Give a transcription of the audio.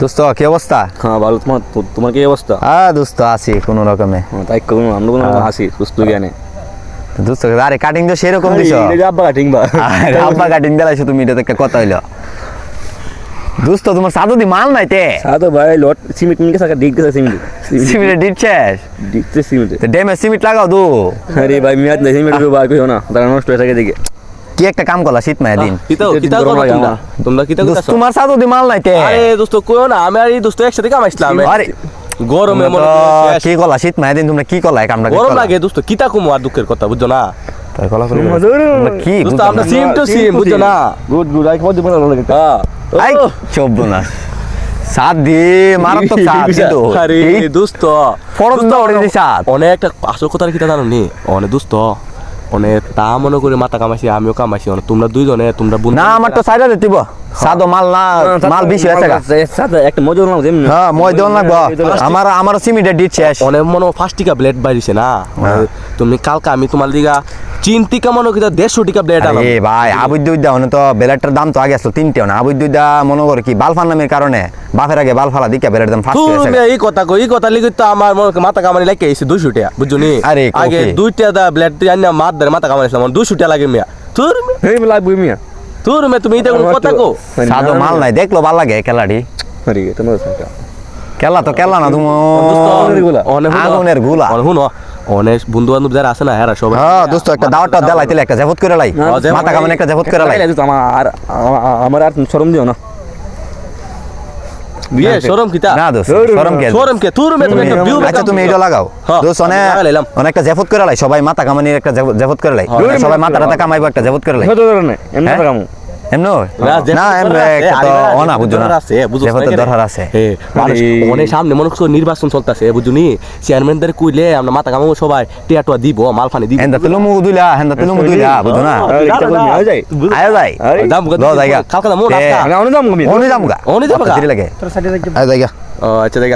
দোস্ত কি অবস্থা? হ্যাঁ ভালো। তোমার কি অবস্থা? দোস্ত আছি কোনো রকমে। তাই কোনো আমরা কোনো আসি সুস্থ জ্ঞানে। দোস্ত আরে কাটিং তো সেরকম দিছো। আব্বা কাটিং বা আরে আব্বা কাটিং দিলাইছো তুমি, এটা তো একটা কথা হইলো। দোস্ত তোমার সাদু দি মাল নাই তে? সাদো ভাই লট সিমেন্ট নিয়ে গেছে ডিগ গেছে সিমেন্ট দিচ্ছেস? ডিগতে সিমেন্ট। তো ড্যামে সিমেন্ট লাগাও দু। আরে ভাই মিয়াদ নাই সিমেন্ট বার কইও না, তারা নষ্ট হয়ে থাকে দিকে। কি একটা কাম করলা শীত মায়া দিন। কিতা করো তোমরা কিতা দোস্ত করছো? তোমার সাদু দি মাল নাই তে? আরে দোস্ত কইও না, আমি আর এই দোস্ত একসাথে কামাইছিলাম। আরে গরমে মনে কি করলা শীত মায়া দিন, তোমরা কি করলা এই কামটা? গরম লাগে দোস্ত, কিতা কমু আর দুঃখের কথা বুঝছো না? তাই কলা করে কি দোস্ত আমরা সিম টু সিম বুঝছো না? গুড গুড আই কত বড় লাগে। হ্যাঁ আই চোবনা সাত দি মারাত্মক সাত কিন্তু আরে দোস্ত ফরজ দৌড়ে দি সাত। অনেক একটা আসল কথা কিতা জানো নি? অনেক দোস্ত অনেক তা মনে করে মাথা কামাইছি, আমিও কামাইছি। তোমরা দুইজনে তোমরা বন্ধু না আমার তো সাইডে দিতিব সাদো মাল না, মাল বেশি হয়েছে গা। সাদা একটা মজুর নাও যেমন। হ্যাঁ মই দেন লাগবো আমার সিমিটে ডিট শেষ। অনেক মনে ফার্স্ট টিকা ব্লেড বাইরিছে না। তুমি কালকে আমি তোমার দিঘা চিন্তিকা মনে করি 150 টিকা ব্লেড আনলাম। এ ভাই আবুদ্দুইদা মানে তো বেলেটটার দাম তো আগে আসলো 3টা না। আবুদ্দুইদা মনে করে কি বালফান নামের কারণে বাপের আগে বালফালা দিকে বেলের দাম ফার্স্ট হয়েছে। তুমি এই কথা কই, এই কথা লিখি তো আমার মাথা কামানি লাগে এসে 200 টাকা বুঝছো নি? আরে আগে 2টা দা ব্লেড দিয়ে আনিয়া মাথা ধরে মাথা কামাইছিলাম, 200 টাকা লাগে মিয়া। তোর এই লাগবে মিয়া। তোর মে তুমি এটা কোন কথা কো? সাদো মাল নাই দেখলো ভাল লাগে খেলাটি। আরে তোমার সাথে খেলা তো খেলা না তুমি আগুনের গুলা। অনেক বন্ধু বান্ধব যারা আছে না এরা সবাই। হ্যাঁ দোস্ত একটা দাওয়াটা দেলাই তেলে একটা জাফত করে লাই, মাথা কামানে একটা জাফত করে লাই। আমার আর শরম দিও না। বিয়ে শরম কিতা? না দোস্ত শরম কে তোর মে তুমি একটা ভিউ। আচ্ছা তুমি এটা লাগাও দোস্ত, অনেকটা জাফত করে লাই, সবাই মাথা কামানি একটা জাফত করে লাই, সবাই মাথাটা কামাইবো একটা জাফত করে লাই। এমনি কামু এমনো না এমনে তো অনা বুঝছো না জাফতের দরকার আছে। অনেক সামনে মনে করছো নির্বাচন চলতেছে বুঝুনি? চেয়ারম্যানদের কইলে আমরা মাথা কামাবো, সবাই টিয়া দিব মাল ফানি দিব। হেন্দা তুলুমু দুইলা বুঝছো না আয় যাই দাম কত জায়গা কালকা দাম ওনি দাম গা লাগে আয় যাইগা। আচ্ছা